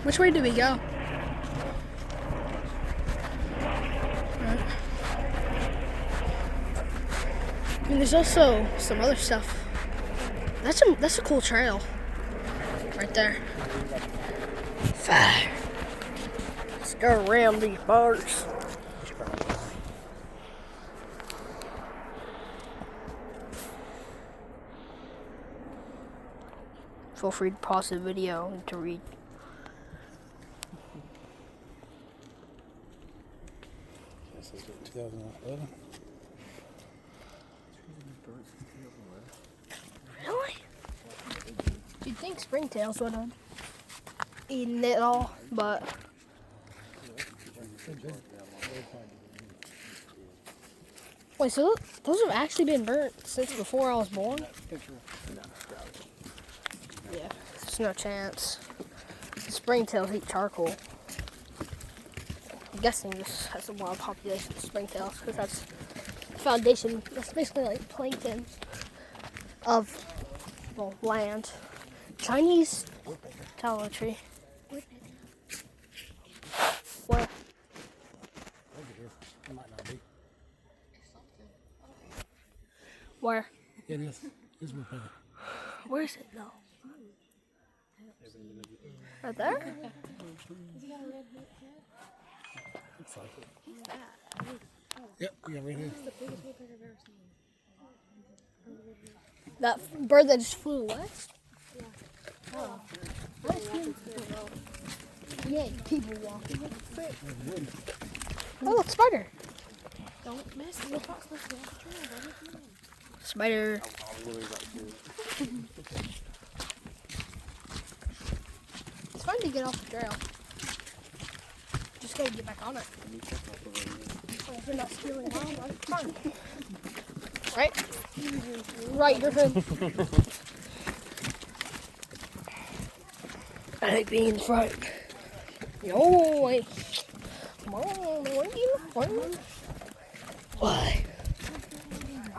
Which way do we go? I mean, there's also some other stuff. That's a cool trail. Right there. Fire. Let's go around these bars. Feel free to pause the video to read. This is 2011. Really? You'd think springtails would have eaten it all, but wait, so those have actually been burnt since before I was born? Yeah, there's no chance. Springtails eat charcoal. I'm guessing this has a wild population of springtails because that's the foundation. That's basically like plankton of, well, land. Chinese tallow tree. Where? Over here. It might not be. Where? It is. It's woodpecker. Where is it though? Right there? Looks like it. Yep, yeah, right here. That bird that just flew away? Oh. Yeah, people walking. Oh, look, spider. Don't mess with the fox. Let's go off the trail, buddy. Spider. It's fun to get off the trail. Just gotta get back on it. Oh, if you're not stealing wildlife, fun. Right? Right, you're good. I like being in front. Yo, wait. Come on, what are you? Why?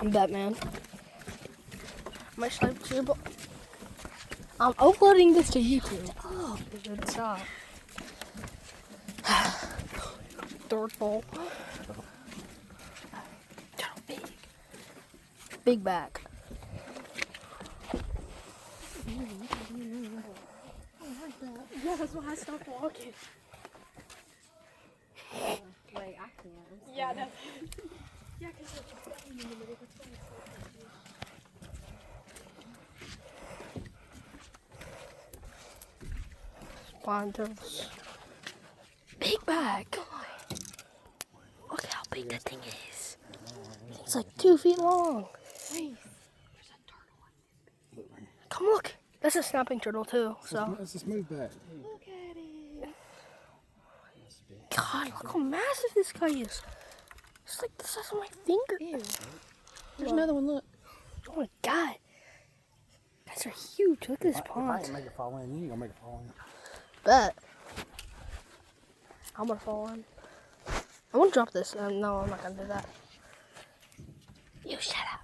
I'm Batman. I'm uploading this to YouTube. Oh, good stop. Third bowl. Big back. Yeah, that's why I stopped walking. Wait, I can't. Yeah, no. Yeah, because you're in the middle. Sponsors. Big bag. Look how big that thing is. It's like 2 feet long. Wait, there's a turtle. Come look. That's a snapping turtle too. So. It's a smooth back. Look at it. God, look how massive this guy is. It's like the size of my finger. Ew. There's another one, look. Oh my God. Guys are huge. Look at this If I pond. ain't make it fall in, you ain't gonna make it fall in. Bet. I'm gonna fall in. I want to drop this. No, I'm not gonna do that. You shut up.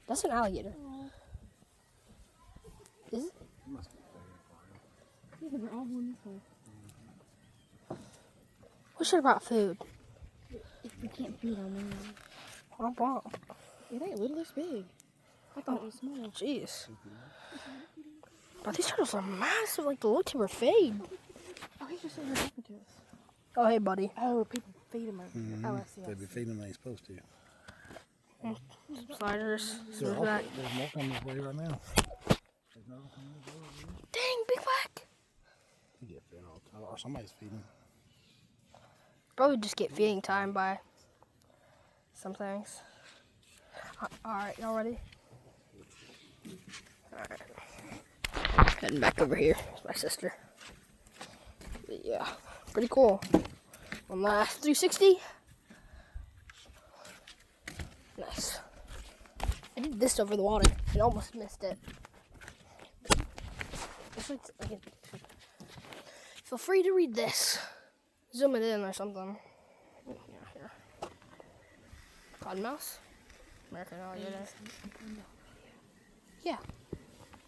That's an alligator. Is it? Yeah, they're all going this way. We should have brought food. We can't feed on them. I want. It ain't little, it's big. I thought it was small. Jeez. But these turtles are massive. Like, look to her fade. Oh, he's just sitting there talking to us. Oh, hey, buddy. Oh, people feed him over here. Oh, I see. They'd be feeding them they ain't supposed to. Some sliders. There's Move back. more coming this way right now. There's another coming this way over here. Dang, big whack. You get fed all the time. Or somebody's feeding them. Probably just get feeding time by some things. Alright, y'all ready? Alright. Heading back over here with my sister. But yeah, pretty cool. One last 360. Nice. I did this over the water and almost missed it. It's like, feel free to read this. Zoom it in or something. Yeah, here. Cottonmouth? American alligator. Yeah.